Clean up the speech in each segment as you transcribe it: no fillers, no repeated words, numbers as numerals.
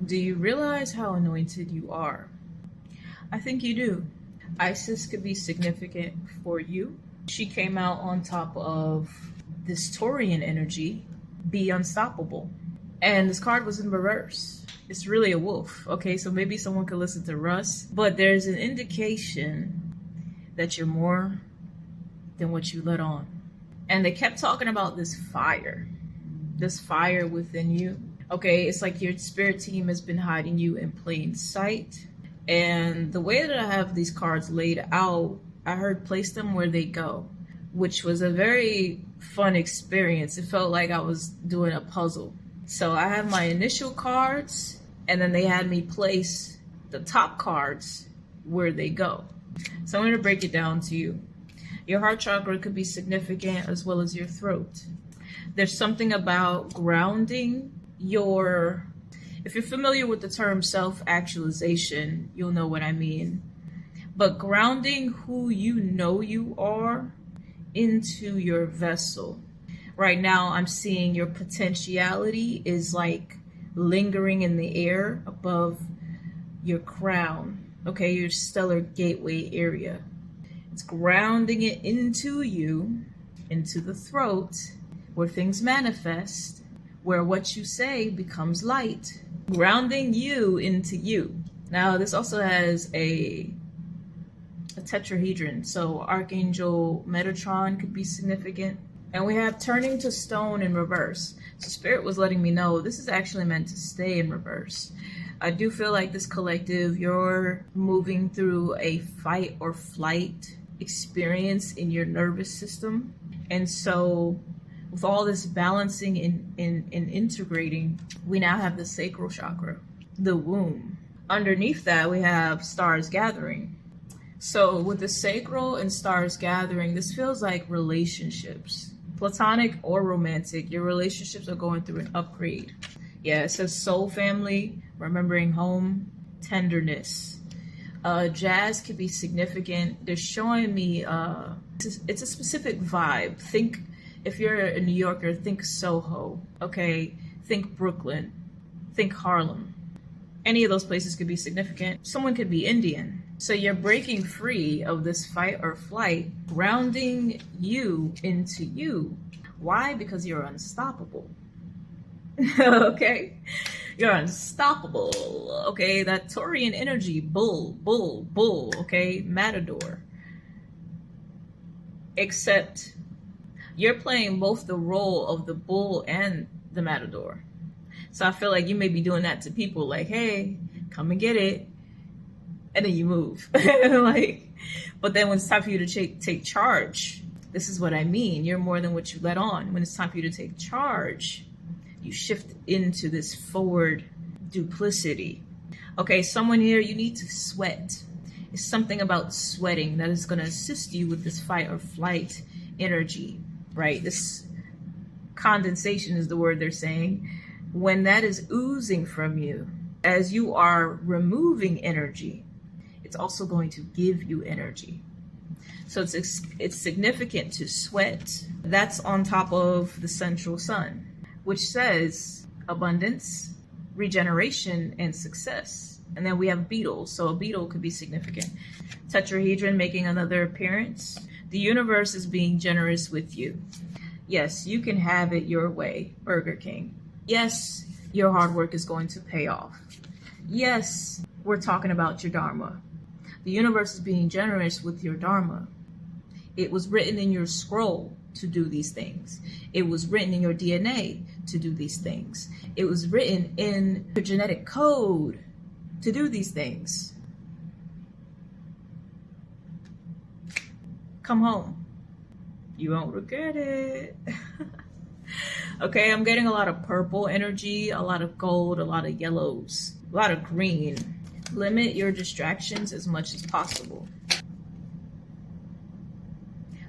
Do you realize how anointed you are? I think you do. Isis could be significant for you. She came out on top of this Taurian energy, be unstoppable. And this card was in reverse. It's really a wolf. Okay, so maybe someone could listen to Russ, but there's an indication that you're more than what you let on. And they kept talking about this fire within you. Okay, it's like your spirit team has been hiding you in plain sight. And the way that I have these cards laid out, I heard place them where they go, which was a very fun experience. It felt like I was doing a puzzle. So I have my initial cards, and then they had me place the top cards where they go. So I'm going to break it down to you. Your heart chakra could be significant, as well as your throat. There's something about grounding your, if you're familiar with the term self-actualization, you'll know what I mean. But grounding who you know you are into your vessel. Right now, I'm seeing your potentiality is like lingering in the air above your crown, okay, your stellar gateway area. It's grounding it into you, into the throat, where things manifest, where what you say becomes light, grounding you into you. Now, this also has a tetrahedron, so Archangel Metatron could be significant. And we have turning to stone in reverse. So Spirit was letting me know this is actually meant to stay in reverse. I do feel like this collective, you're moving through a fight or flight experience in your nervous system. And so with all this balancing and integrating, we now have the sacral chakra, the womb. Underneath that, we have stars gathering. So with the sacral and stars gathering, this feels like relationships. Platonic or romantic, your relationships are going through an upgrade. Yeah, it says soul family, remembering home, tenderness. Jazz could be significant. They're showing me, it's a specific vibe. Think, if you're a New Yorker, think Soho, okay? Think Brooklyn, think Harlem. Any of those places could be significant. Someone could be Indian. So you're breaking free of this fight or flight, grounding you into you. Why? Because you're unstoppable. Okay? You're unstoppable. Okay? That Taurian energy, bull, bull, bull. Okay? Matador. Except you're playing both the role of the bull and the matador. So I feel like you may be doing that to people like, hey, come and get it. And then you move. Like, but then when it's time for you to take charge, this is what I mean. You're more than what you let on. When it's time for you to take charge, you shift into this forward duplicity. Okay, someone here, you need to sweat. It's something about sweating that is going to assist you with this fight or flight energy, right? This condensation is the word they're saying. When that is oozing from you, as you are removing energy, it's also going to give you energy. So it's significant to sweat. That's on top of the central sun, which says abundance, regeneration, and success. And then we have beetles. So a beetle could be significant. Tetrahedron making another appearance. The universe is being generous with you. Yes, you can have it your way, Burger King. Yes, your hard work is going to pay off. Yes, we're talking about your Dharma. The universe is being generous with your Dharma. It was written in your scroll to do these things. It was written in your DNA to do these things. It was written in your genetic code to do these things. Come home. You won't regret it. Okay, I'm getting a lot of purple energy, a lot of gold, a lot of yellows, a lot of green. Limit your distractions as much as possible.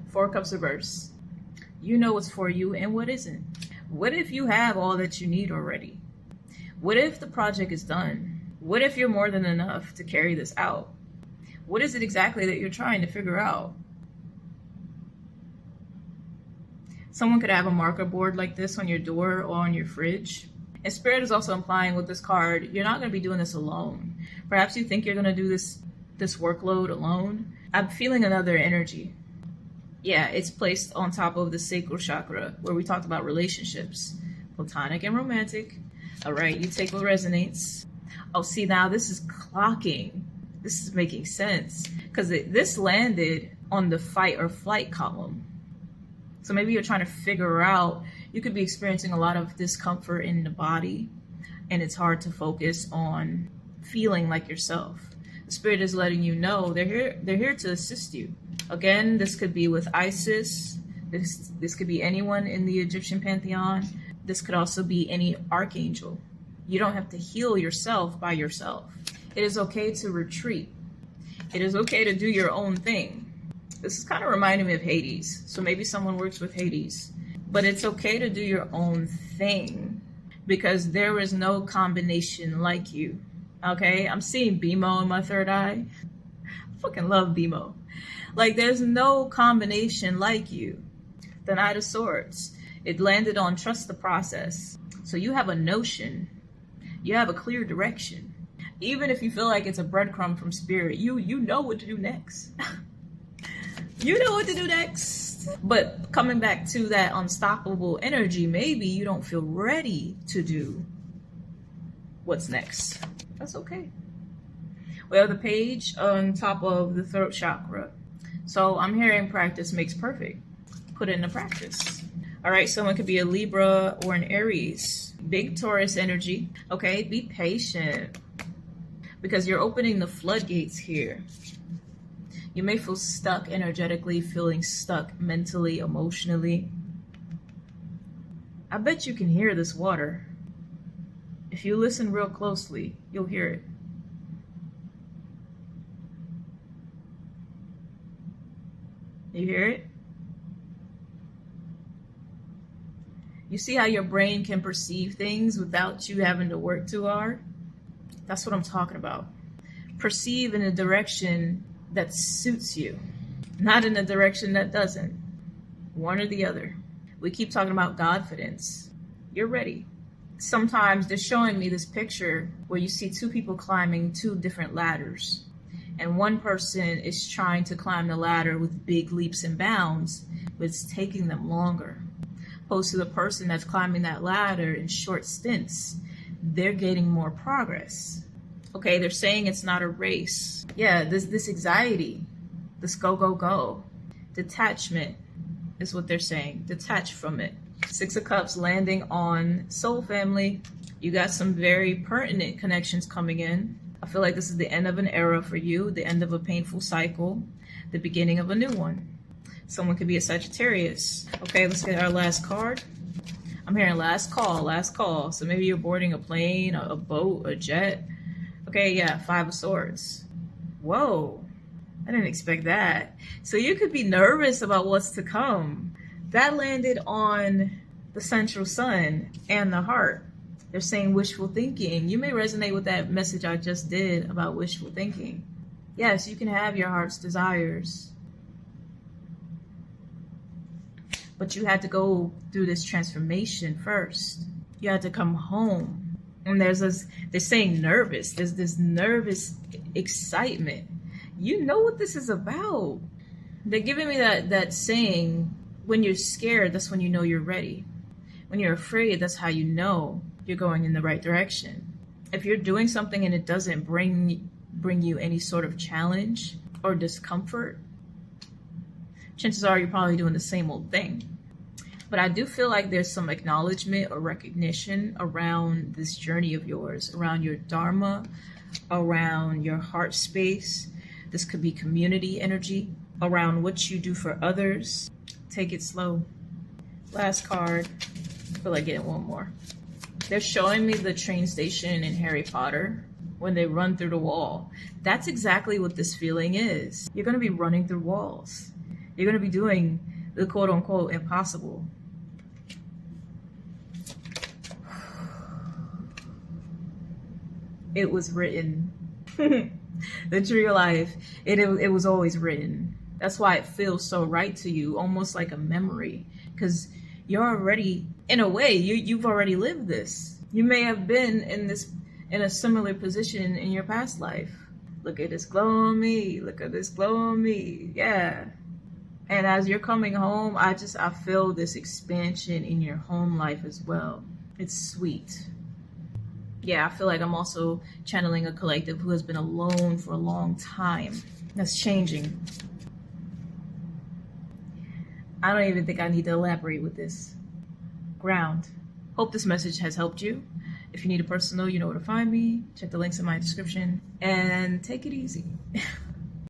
Four Cups reverse. You know what's for you and what isn't. What if you have all that you need already? What if the project is done? What if you're more than enough to carry this out? What is it exactly that you're trying to figure out? Someone could have a marker board like this on your door or on your fridge. And Spirit is also implying with this card, you're not going to be doing this alone. Perhaps you think you're going to do this workload alone. I'm feeling another energy. Yeah, it's placed on top of the sacral chakra where we talked about relationships, platonic and romantic. All right, you take what resonates. Oh, see, now this is clocking. This is making sense because this landed on the fight or flight column. So maybe you're trying to figure out, you could be experiencing a lot of discomfort in the body, and it's hard to focus on feeling like yourself. The Spirit is letting you know they're here to assist you. Again, this could be with Isis. This could be anyone in the Egyptian pantheon. This could also be any archangel. You don't have to heal yourself by yourself. It is okay to retreat. It is okay to do your own thing. This is kind of reminding me of Hades. So maybe someone works with Hades. But it's okay to do your own thing because there is no combination like you. Okay? I'm seeing BMO in my third eye. I fucking love BMO. Like, there's no combination like you. The Knight of Swords. It landed on trust the process. So you have a notion. You have a clear direction. Even if you feel like it's a breadcrumb from Spirit, you know what to do next. You know what to do next. But coming back to that unstoppable energy, maybe you don't feel ready to do what's next. That's okay. We have the page on top of the throat chakra. So I'm hearing practice makes perfect. Put it into practice. All right, someone could be a Libra or an Aries. Big Taurus energy. Okay, be patient because you're opening the floodgates here. You may feel stuck energetically, feeling stuck mentally, emotionally. I bet you can hear this water. If you listen real closely, you'll hear it. You hear it? You see how your brain can perceive things without you having to work too hard? That's what I'm talking about. Perceive in a direction that suits you, not in a direction that doesn't. One or the other. We keep talking about Godfidence. You're ready. Sometimes they're showing me this picture where you see two people climbing two different ladders. And one person is trying to climb the ladder with big leaps and bounds, but it's taking them longer. Opposed to the person that's climbing that ladder in short stints, they're getting more progress. Okay, they're saying it's not a race. Yeah, this anxiety, this go. Detachment is what they're saying. Detach from it. Six of Cups landing on Soul Family. You got some very pertinent connections coming in. I feel like this is the end of an era for you, the end of a painful cycle, the beginning of a new one. Someone could be a Sagittarius. Okay, let's get our last card. I'm hearing last call. So maybe you're boarding a plane, a boat, a jet. Okay, yeah, Five of Swords. Whoa, I didn't expect that. So you could be nervous about what's to come. That landed on the central sun and the heart. They're saying wishful thinking. You may resonate with that message I just did about wishful thinking. Yes, you can have your heart's desires. But you had to go through this transformation first. You had to come home. And they're saying nervous. There's this nervous excitement. You know what this is about. They're giving me that saying, when you're scared, that's when you know you're ready. When you're afraid, that's how you know you're going in the right direction. If you're doing something and it doesn't bring you any sort of challenge or discomfort, chances are you're probably doing the same old thing. But I do feel like there's some acknowledgement or recognition around this journey of yours, around your dharma, around your heart space. This could be community energy, around what you do for others. Take it slow. Last card. I feel like getting one more. They're showing me the train station in Harry Potter when they run through the wall. That's exactly what this feeling is. You're going to be running through walls. You're going to be doing the quote-unquote impossible. It was written. The Tree of Life, it was always written. That's why it feels so right to you, almost like a memory, because you're already, in a way, you've already lived this. You may have been in a similar position in your past life. Look at this glow on me. Look at this glow on me. Yeah. And as you're coming home, I feel this expansion in your home life as well. It's sweet. Yeah, I feel like I'm also channeling a collective who has been alone for a long time. That's changing. I don't even think I need to elaborate with this. Ground. Hope this message has helped you. If you need a personal, you know where to find me. Check the links in my description and take it easy.